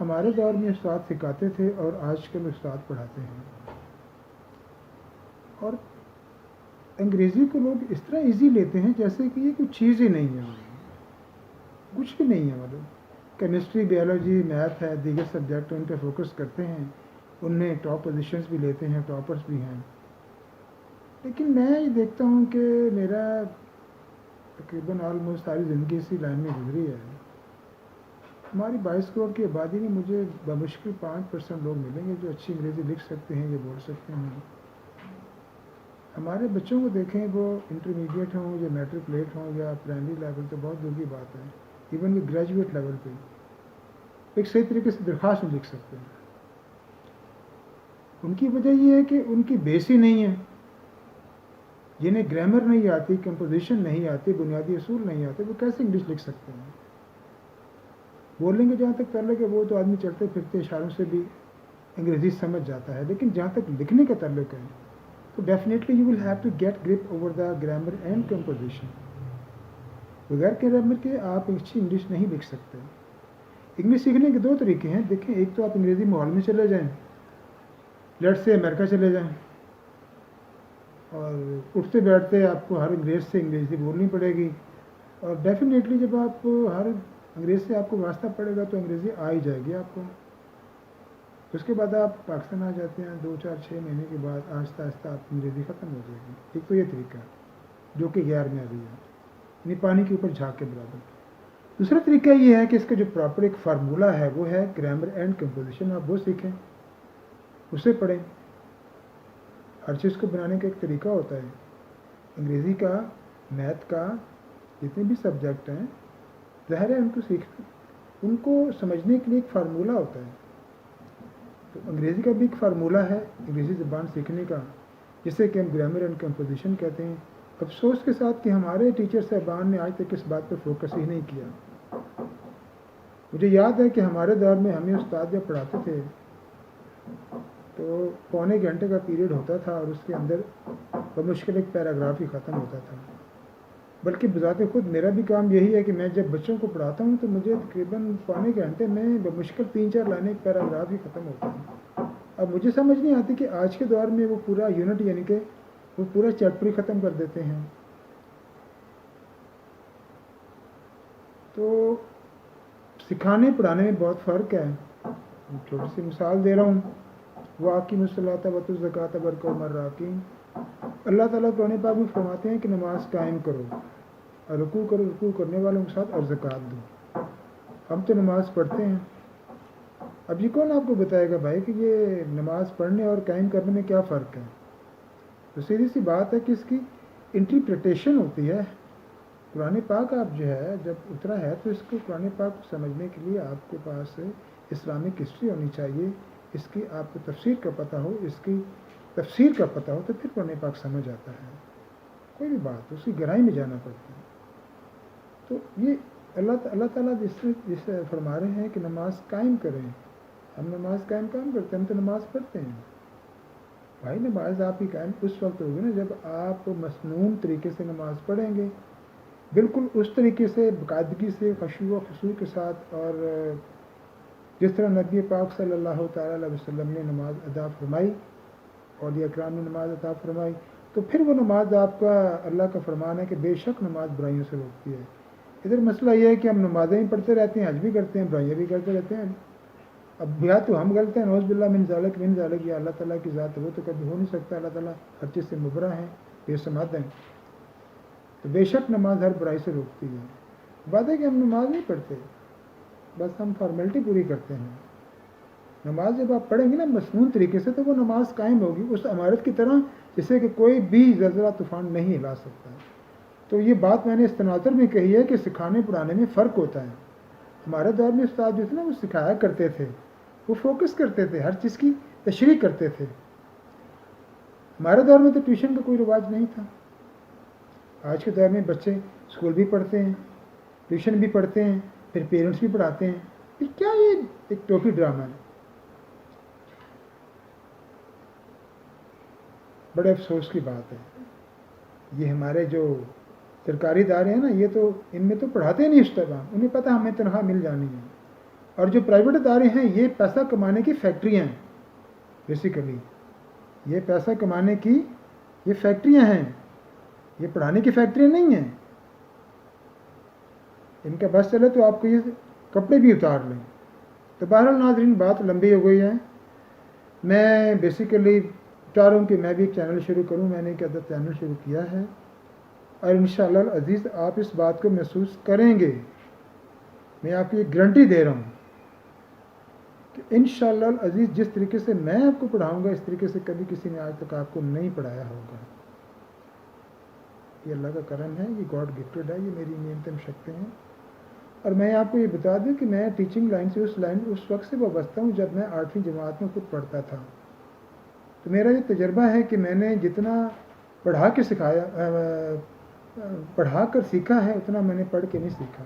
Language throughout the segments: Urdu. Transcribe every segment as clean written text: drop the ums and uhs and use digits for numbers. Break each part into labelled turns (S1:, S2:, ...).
S1: ہمارے دور میں استاد سکھاتے تھے اور آج کل استاد پڑھاتے ہیں. اور انگریزی کو لوگ اس طرح ایزی لیتے ہیں جیسے کہ یہ کچھ چیز ہی نہیں ہے, کچھ بھی نہیں ہے. مطلب کیمسٹری, بیولوجی, میتھ ہے, دیگر سبجیکٹ ان پہ فوکس کرتے ہیں, ان میں ٹاپ پوزیشنز بھی لیتے ہیں, ٹاپرز بھی ہیں. لیکن میں یہ دیکھتا ہوں کہ میرا تقریباً آلموسٹ ساری زندگی اسی لائن میں گزری ہے. ہماری 22 کروڑ کی آبادی میں مجھے بمشکل 5% لوگ ملیں گے جو اچھی انگریزی لکھ سکتے ہیں یا بول سکتے ہیں. ہمارے بچوں کو دیکھیں, وہ انٹرمیڈیٹ ہوں یا میٹرکلیٹ ہوں یا پرائمری لیول, تو بہت دور کی بات ہے. ایون کہ گریجویٹ لیول پہ ایک صحیح طریقے سے درخواست نہیں لکھ سکتے ہیں. ان کی وجہ یہ ہے کہ ان کی بیس ہی نہیں ہے. جنہیں گرامر نہیں آتی, کمپوزیشن نہیں آتی, بنیادی اصول نہیں آتے, وہ کیسے انگلش لکھ سکتے ہیں؟ بولیں گے جہاں تک کر لے کہ وہ تو آدمی چلتے پھرتے اشاروں سے بھی انگریزی سمجھ جاتا ہے, لیکن جہاں تک لکھنے کا تعلق ہے تو definitely you will have to get grip over the grammar and composition. بغیر گرامر کے آپ اچھی انگلش نہیں لکھ سکتے. انگلش سیکھنے کے 2 طریقے ہیں. دیکھیں, ایک تو آپ انگریزی ماحول میں چلے جائیں, لیٹ سے امریکہ چلے جائیں, اور اٹھتے بیٹھتے آپ کو ہر انگریز سے انگریزی بولنی پڑے گی. اور ڈیفینیٹلی جب آپ ہر انگریز سے آپ کو واسطہ پڑے گا تو انگریزی آ ہی جائے گی آپ کو. اس کے بعد آپ پاکستان آ جاتے ہیں, 2 4 6 مہینے کے بعد آہستہ آہستہ آپ کی انگریزی ختم ہو جائے گی. ایک تو یہ طریقہ ہے جو کہ غیر معیاری ہے, یعنی پانی کے اوپر جھاگ کے برابر. دوسرا طریقہ یہ ہے کہ اس کا جو پراپر ایک فارمولہ ہے وہ ہے گرامر اینڈ کمپوزیشن. آپ وہ سیکھیں, اسے پڑھیں. ہر چیز کو بنانے کا ایک طریقہ ہوتا ہے. انگریزی کا, میتھ کا, جتنے بھی سبجیکٹ ہیں, ظاہر ہے ان کو سیکھنا, ان کو سمجھنے کے لیے ایک فارمولہ ہوتا ہے. تو انگریزی کا بھی ایک فارمولہ ہے انگریزی زبان سیکھنے کا, جسے کہ ہم گرامر اینڈ کمپوزیشن کہتے ہیں. افسوس کے ساتھ کہ ہمارے ٹیچر صاحبان نے آج تک اس بات پہ فوکس ہی نہیں کیا. مجھے یاد ہے کہ ہمارے دور میں ہمیں استاد جب پڑھاتے تھے تو پونے گھنٹے کا پیریڈ ہوتا تھا, اور اس کے اندر بمشکل ایک پیراگراف ہی ختم ہوتا تھا. بلکہ بذات خود میرا بھی کام یہی ہے کہ میں جب بچوں کو پڑھاتا ہوں تو مجھے تقریباً پونے گھنٹے میں بمشکل 3 4 لائنیں ایک پیراگراف ہی ختم ہوتا ہے. اب مجھے سمجھ نہیں آتی کہ آج کے دور میں وہ پورا یونٹ, یعنی کہ وہ پورا چیپٹر ہی ختم کر دیتے ہیں. تو سکھانے پڑھانے میں بہت فرق ہے. چھوٹی سی مثال دے رہا ہوں, وہ آقی مصلاۃ وت الزکات برق مراکین. اللہ تعالیٰ قرآن پاک میں فرماتے ہیں کہ نماز قائم کرو, اور رکوع کرو, رکوع کرنے والوں کے ساتھ, اور زکوٰۃ دو. ہم تو نماز پڑھتے ہیں. اب یہ کون آپ کو بتائے گا بھائی کہ یہ نماز پڑھنے اور قائم کرنے میں کیا فرق ہے؟ تو سیدھی سی بات ہے کہ اس کی انٹرپریٹیشن ہوتی ہے. قرآن پاک آپ جو ہے جب اترا ہے تو اس کو قرآن پاک کو سمجھنے کے لیے آپ کے پاس اسلامک ہسٹری ہونی چاہیے, اس کی آپ کو تفسیر کا پتہ ہو, اس کی تفسیر کا پتہ ہو, تو پھر قرآن پاک سمجھ آتا ہے. کوئی بھی بات اس کی گہرائی میں جانا پڑتا ہے. تو یہ اللہ تعالیٰ جس فرما رہے ہیں کہ نماز قائم کریں. ہم نماز قائم کرتے ہیں, ہم تو نماز پڑھتے ہیں. بھائی نماز آپ کی قائم اس وقت ہوگی نا جب آپ مسنون طریقے سے نماز پڑھیں گے, بالکل اس طریقے سے باقاعدگی سے, خشوع و خضوع کے ساتھ, اور جس طرح نبی پاک صلی اللہ تعالیٰ علیہ وسلم نے نماز ادا فرمائی, اولیاء کرام نے نماز ادا فرمائی, تو پھر وہ نماز آپ کا اللہ کا فرمان ہے کہ بے شک نماز برائیوں سے روکتی ہے. ادھر مسئلہ یہ ہے کہ ہم نمازیں بھی پڑھتے رہتے ہیں, حج بھی کرتے ہیں, برائیاں بھی کرتے رہتے ہیں. اب یا تو ہم غلط ہیں, نعوذ باللہ من ذالک, یا اللہ تعالیٰ کی ذات وہ تو کبھی ہو نہیں سکتا. اللہ تعالیٰ ہر چیز سے مبرہ ہیں, بے سماد ہیں. تو بے شک نماز ہر برائی سے روکتی ہے. بات ہے کہ ہم نماز نہیں پڑھتے, بس ہم فارمیلٹی پوری کرتے ہیں. نماز جب آپ پڑھیں گے نا مسنون طریقے سے, تو وہ نماز قائم ہوگی اس عمارت کی طرح جسے کہ کوئی بھی زلزلہ طوفان نہیں ہلا سکتا. تو یہ بات میں نے اس تناظر میں کہی ہے کہ سکھانے پڑھانے میں فرق ہوتا ہے. ہمارے دور میں استاد جو تھے نا وہ سکھایا کرتے تھے, وہ فوکس کرتے تھے, ہر چیز کی تشریح کرتے تھے. ہمارے دور میں تو ٹیوشن کا کوئی رواج نہیں تھا. آج کے دور میں بچے اسکول بھی پڑھتے ہیں, ٹیوشن بھی پڑھتے ہیں, پھر پیرنٹس بھی پڑھاتے ہیں. پھر کیا یہ ایک ٹوپی ڈرامہ ہے. بڑے افسوس کی بات ہے. یہ ہمارے جو سرکاری ادارے ہیں نا, یہ تو ان میں تو پڑھاتے نہیں اس طرح. انہیں پتہ ہمیں تنخواہ مل جانی ہے. اور جو پرائیویٹ ادارے ہیں یہ پیسہ کمانے کی فیکٹریاں ہیں بیسیکلی، یہ پیسہ کمانے کی یہ فیکٹریاں ہیں، یہ پڑھانے کی فیکٹریاں نہیں ہیں. ان کا بس چلے تو آپ کو یہ کپڑے بھی اتار لیں. تو بہرحال ناظرین بات لمبی ہو گئی ہے. میں بیسیکلی چاہ رہا ہوں کہ میں بھی ایک چینل شروع کروں. میں نے ایک عدد چینل شروع کیا ہے اور انشاءاللہ العزیز آپ اس بات کو محسوس کریں گے. میں آپ کو یہ گارنٹی دے رہا ہوں کہ انشاءاللہ العزیز جس طریقے سے میں آپ کو پڑھاؤں گا اس طریقے سے کبھی کسی نے آج تک آپ کو نہیں پڑھایا ہوگا. یہ اللہ کا کرم ہے، یہ گاڈ گفٹڈ ہے، یہ میری نعمتیں مشقتیں ہیں. اور میں آپ کو یہ بتا دوں کہ میں ٹیچنگ لائن سے اس وقت سے وابستہ ہوں جب میں 8ویں جماعت میں خود پڑھتا تھا. تو میرا یہ تجربہ ہے کہ میں نے جتنا پڑھا کے سکھایا پڑھا کر سیکھا ہے اتنا میں نے پڑھ کے نہیں سیکھا.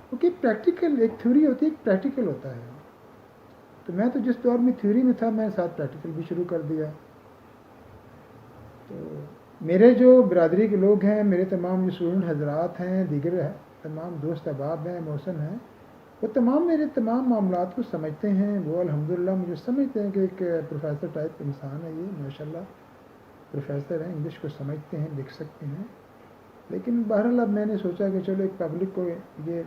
S1: کیونکہ پریکٹیکل ایک تھیوری ہوتی ہے، ایک پریکٹیکل ہوتا ہے. تو میں تو جس دور میں تھیوری میں تھا میں ساتھ پریکٹیکل بھی شروع کر دیا. تو میرے جو برادری کے لوگ ہیں، میرے تمام جو اسٹوڈنٹ حضرات ہیں، دیگر تمام دوست احباب ہیں، محسن ہیں، وہ تمام میرے تمام معاملات کو سمجھتے ہیں. وہ الحمدللہ مجھے سمجھتے ہیں کہ ایک پروفیسر تائپ انسان ہے، یہ ماشاءاللہ پروفیسر ہیں، انگلش کو سمجھتے ہیں، لکھ سکتے ہیں. لیکن بہرحال اب میں نے سوچا کہ چلو ایک پبلک کو یہ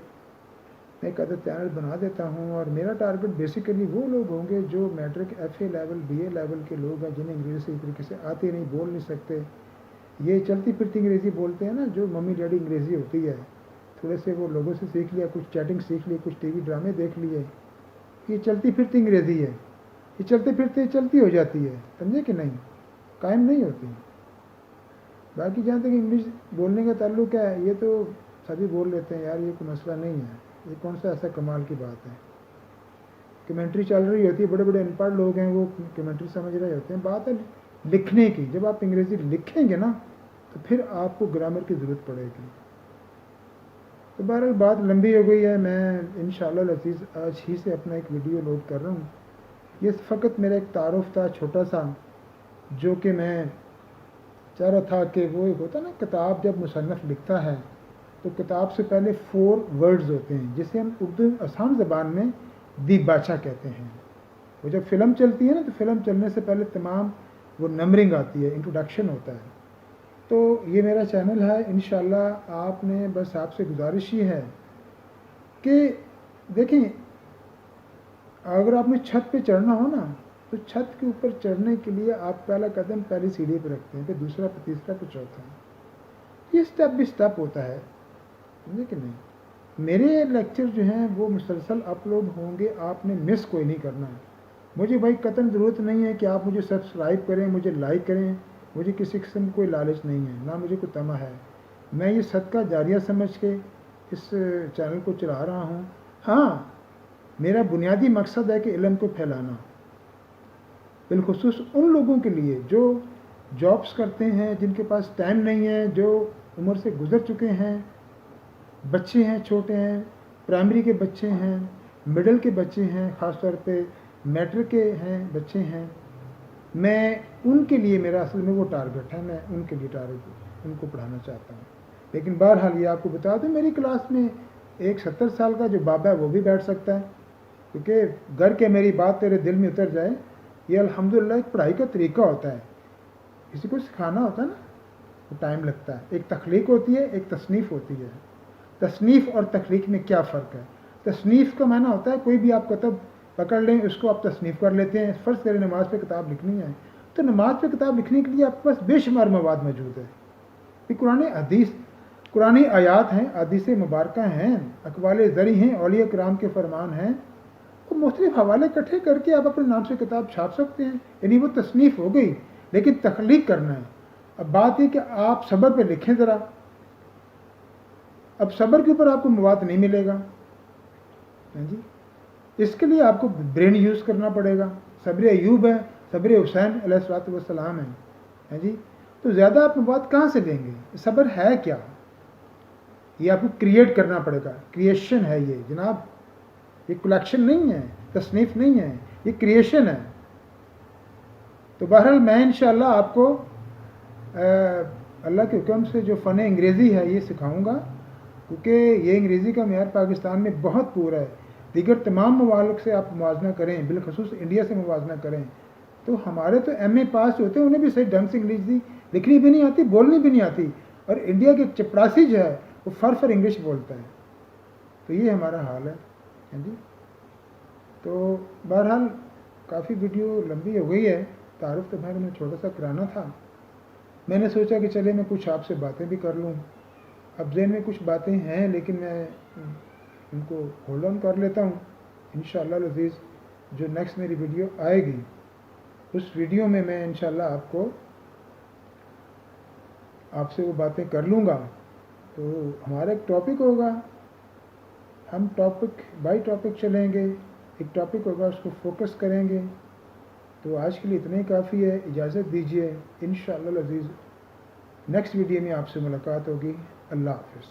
S1: ایک عدد چینل بنا دیتا ہوں. اور میرا ٹارگٹ بیسیکلی وہ لوگ ہوں گے جو matric F A level B A level کے لوگ ہیں، جنہیں انگریزی صحیح طریقے سے آتے نہیں، بول نہیں سکتے. یہ چلتی پھرتی انگریزی بولتے ہیں نا، جو ممی ڈیڈی انگریزی ہوتی ہے، تھوڑے سے وہ لوگوں سے سیکھ لیا، کچھ چیٹنگ سیکھ لی، کچھ ٹی وی ڈرامے دیکھ لیے. یہ چلتی پھرتی انگریزی ہے، یہ چلتے پھرتے چلتی ہو جاتی ہے، سمجھے کہ نہیں، قائم نہیں ہوتی. باقی جہاں تک انگلش بولنے کا تعلق ہے یہ تو سبھی بول لیتے ہیں، یار یہ کوئی مسئلہ نہیں ہے. یہ کون سا ایسا کمال کی بات ہے. کمنٹری چل رہی ہوتی ہے، بڑے بڑے ان پڑھ لوگ ہیں وہ کمنٹری سمجھ رہے ہوتے ہیں. بات ہے لکھنے کی. جب آپ انگریزی لکھیں گے نا تو پھر آپ کو گرامر کی ضرورت پڑے گی. تو بہرحال بات لمبی ہو گئی ہے. میں انشاءاللہ العزیز آج ہی سے اپنا ایک ویڈیو لوڈ کر رہا ہوں. یہ فقط میرا ایک تعارف تھا چھوٹا سا، جو کہ میں چاہ رہا تھا کہ وہ ایک ہوتا نا، کتاب جب مصنف لکھتا ہے تو کتاب سے پہلے 4 ورڈز ہوتے ہیں جسے ہم اردو آسان زبان میں دی بادشاہ کہتے ہیں. وہ جب فلم چلتی ہے نا تو فلم چلنے سے پہلے تمام وہ نمبرنگ آتی ہے، انٹروڈکشن ہوتا ہے. تو یہ میرا چینل ہے. انشاءاللہ آپ نے بس آپ سے گزارش ہی ہے کہ دیکھیں، اگر آپ نے چھت پہ چڑھنا ہو نا تو چھت کے اوپر چڑھنے کے لیے آپ پہلا قدم پہلی سیڑھی پہ رکھتے ہیں، پھر دوسرا، پھر تیسرا، پھر چوتھا. یہ اسٹیپ بھی اسٹیپ ہوتا ہے، سمجھے کہ نہیں. میرے لیکچر جو ہیں وہ مسلسل اپلوڈ ہوں گے، آپ نے مس کوئی نہیں کرنا ہے. مجھے بھائی قطعاً ضرورت نہیں ہے کہ آپ مجھے سبسکرائب کریں، مجھے لائک کریں. مجھے کسی قسم کوئی لالچ نہیں ہے، نہ مجھے کوئی طمع ہے. میں یہ صدقہ جاریہ سمجھ کے اس چینل کو چلا رہا ہوں. ہاں، میرا بنیادی مقصد ہے کہ علم کو پھیلانا، بالخصوص ان لوگوں کے لیے جو جابس کرتے ہیں، جن کے پاس ٹائم نہیں ہے، جو عمر سے گزر چکے ہیں، بچے ہیں، چھوٹے ہیں، پرائمری کے بچے ہیں، مڈل کے بچے ہیں، خاص طور پہ میٹرک کے ہیں بچے ہیں. میں ان کے لیے، میرا اصل میں وہ ٹارگٹ ہے، میں ان کے لیے ان کو پڑھانا چاہتا ہوں. لیکن بہرحال یہ آپ کو بتا دوں، میری کلاس میں ایک 70 سال کا جو بابا ہے وہ بھی بیٹھ سکتا ہے. کیونکہ گھر کے میری بات تیرے دل میں اتر جائے، یہ الحمدللہ ایک پڑھائی کا طریقہ ہوتا ہے. کسی کو سکھانا ہوتا ہے نا وہ ٹائم لگتا ہے. ایک تخلیق ہوتی ہے، ایک تصنیف ہوتی ہے. تصنیف اور تخلیق میں کیا فرق ہے؟ تصنیف کا معنی ہوتا ہے کوئی بھی آپ کتاب پکڑ لیں، اس کو آپ تصنیف کر لیتے ہیں. فرض کریں نماز پہ کتاب لکھنی ہے تو نماز پہ کتاب لکھنے کے لیے آپ کے پاس بے شمار مواد موجود ہے. یہ قرآن آیات ہیں، حدیث مبارکہ ہیں، اقوال زرعی ہیں، اولیاء کرام کے فرمان ہیں. وہ مختلف حوالے اکٹھے کر کے آپ اپنے نام سے کتاب چھاپ سکتے ہیں. یعنی وہ تصنیف ہو گئی، لیکن تخلیق کرنا ہے. اب بات یہ کہ آپ صبر پہ لکھیں ذرا. اب صبر کے اوپر آپ کو مواد نہیں ملے گا جی. اس کے لیے آپ کو برین یوز کرنا پڑے گا. صبر ایوب ہے، صبر حسین علیہ الصلوۃ والسلام ہے جی. تو زیادہ آپ مواد کہاں سے لیں گے؟ صبر ہے کیا؟ یہ آپ کو کریٹ کرنا پڑے گا. کریشن ہے یہ جناب، یہ کلیکشن نہیں ہے، تصنیف نہیں ہے، یہ کریشن ہے. تو بہرحال میں انشاءاللہ آپ کو اللہ کے حکم سے جو فن انگریزی ہے یہ سکھاؤں گا، کیونکہ یہ انگریزی کا معیار پاکستان میں بہت پورا ہے. دیگر تمام ممالک سے آپ موازنہ کریں، بالخصوص انڈیا سے موازنہ کریں، تو ہمارے تو ایم اے پاس ہوتے ہیں، انہیں بھی صحیح ڈھنگ سے انگلش لکھنی بھی نہیں آتی، بولنی بھی نہیں آتی، اور انڈیا کے چپڑاسی جو ہے وہ فر انگلش بولتا ہے. تو یہ ہمارا حال ہے. ہاں جی. تو بہرحال کافی ویڈیو لمبی ہو گئی ہے، تعارف تو میں چھوٹا سا کرانا تھا. میں نے سوچا کہ چلے میں کچھ آپ سے باتیں بھی کر لوں. اب ذہن میں کچھ باتیں ہیں لیکن میں ان کو ہولڈ آن کر لیتا ہوں. انشاءاللہ العزیز جو نیکسٹ میری ویڈیو آئے گی اس ویڈیو میں انشاءاللہ آپ سے وہ باتیں کر لوں گا. تو ہمارا ایک ٹاپک ہوگا، ہم ٹاپک بائی ٹاپک چلیں گے، ایک ٹاپک ہوگا اس کو فوکس کریں گے. تو آج کے لیے اتنا ہی کافی ہے، اجازت دیجیے. انشاءاللہ العزیز نیکسٹ ویڈیو میں آپ سے ملاقات ہوگی. اللہ حافظ.